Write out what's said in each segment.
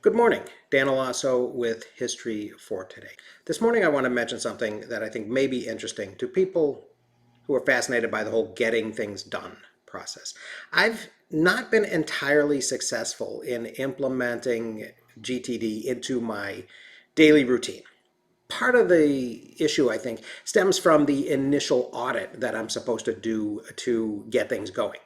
Good morning, Dan Alasso with History for Today. This morning I want to mention something that I think may be interesting to people who are fascinated by the whole getting things done process. I've not been entirely successful in implementing GTD into my daily routine. Part of the issue, I think, stems from the initial audit that I'm supposed to do to get things going.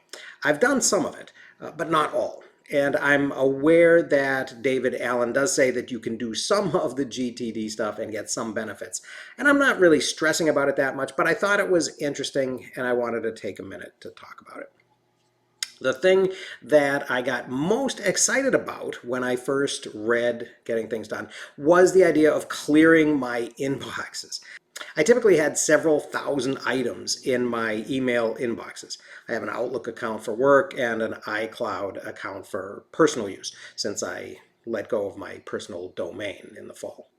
I've done some of it, but not all. And I'm aware that David Allen does say that you can do some of the GTD stuff and get some benefits. And I'm not really stressing about it that much, but I thought it was interesting and I wanted to take a minute to talk about it. The thing that I got most excited about when I first read Getting Things Done was the idea of clearing my inboxes. I typically had several thousand items in my email inboxes. I have an Outlook account for work and an iCloud account for personal use since I let go of my personal domain in the fall.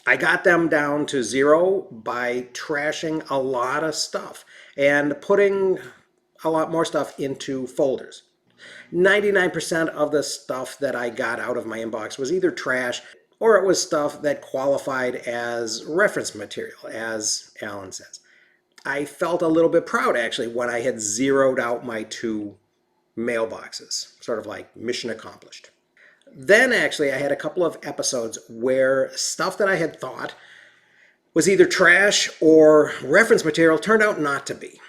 I got them down to zero by trashing a lot of stuff and putting a lot more stuff into folders. 99% of the stuff that I got out of my inbox was either trash or it was stuff that qualified as reference material, as Alan says. I felt a little bit proud actually when I had zeroed out my two mailboxes, sort of like mission accomplished. Then actually I had a couple of episodes where stuff that I had thought was either trash or reference material turned out not to be.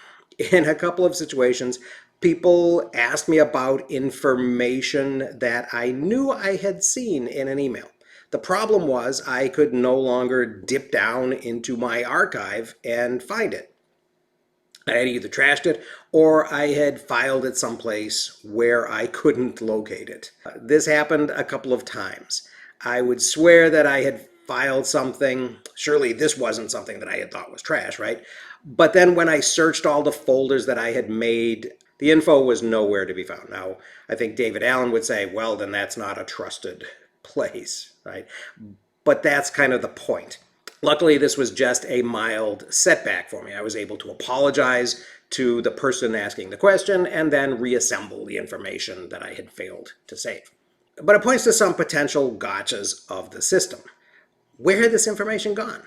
In a couple of situations, people asked me about information that I knew I had seen in an email. The problem was I could no longer dip down into my archive and find it. I had either trashed it or I had filed it someplace where I couldn't locate it. This happened a couple of times. I would swear that I had filed something. Surely this wasn't something that I had thought was trash, right? But then when I searched all the folders that I had made, the info was nowhere to be found. Now, I think David Allen would say, well, then that's not a trusted place, right? But that's kind of the point. Luckily, this was just a mild setback for me. I was able to apologize to the person asking the question and then reassemble the information that I had failed to save. But it points to some potential gotchas of the system. Where had this information gone?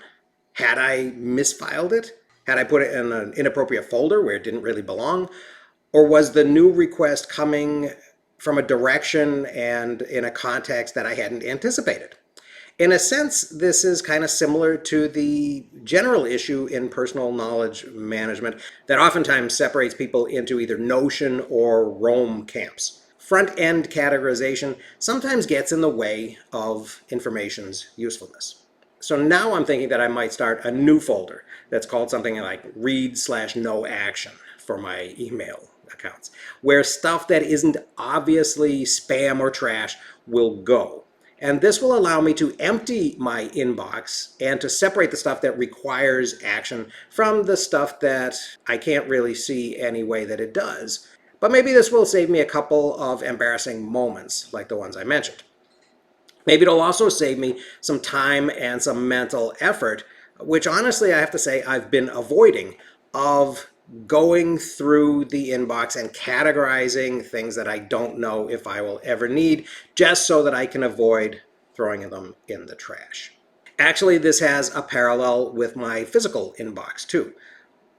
Had I misfiled it? Had I put it in an inappropriate folder where it didn't really belong? Or was the new request coming from a direction and in a context that I hadn't anticipated? In a sense, this is kind of similar to the general issue in personal knowledge management that oftentimes separates people into either Notion or Rome camps. Front-end categorization sometimes gets in the way of information's usefulness. So now I'm thinking that I might start a new folder that's called something like read/no action for my email accounts, where stuff that isn't obviously spam or trash will go. And this will allow me to empty my inbox and to separate the stuff that requires action from the stuff that I can't really see any way that it does. But maybe this will save me a couple of embarrassing moments like the ones I mentioned. Maybe it'll also save me some time and some mental effort, which honestly I have to say I've been avoiding, of going through the inbox and categorizing things that I don't know if I will ever need, just so that I can avoid throwing them in the trash. Actually, this has a parallel with my physical inbox too.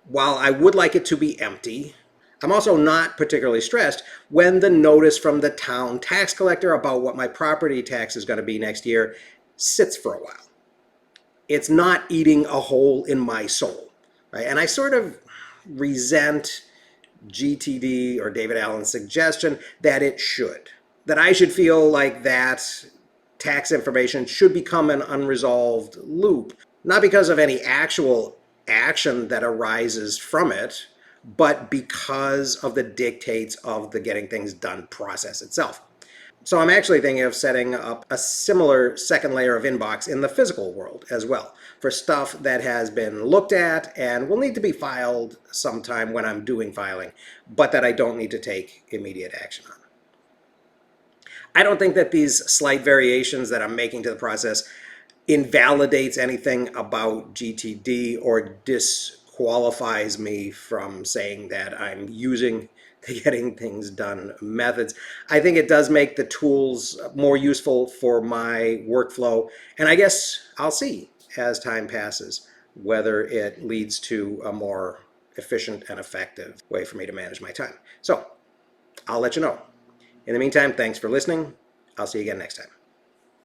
While I would like it to be empty, I'm also not particularly stressed when the notice from the town tax collector about what my property tax is going to be next year sits for a while. It's not eating a hole in my soul, right? And I sort of resent GTD or David Allen's suggestion that it should. That I should feel like that tax information should become an unresolved loop, not because of any actual action that arises from it, but because of the dictates of the getting things done process itself. So I'm actually thinking of setting up a similar second layer of inbox in the physical world as well, for stuff that has been looked at and will need to be filed sometime when I'm doing filing, but that I don't need to take immediate action on. I don't think that these slight variations that I'm making to the process invalidates anything about GTD or disqualifies me from saying that I'm using getting things done methods. I think it does make the tools more useful for my workflow. And I guess I'll see as time passes whether it leads to a more efficient and effective way for me to manage my time. So I'll let you know. In the meantime, thanks for listening. I'll see you again next time.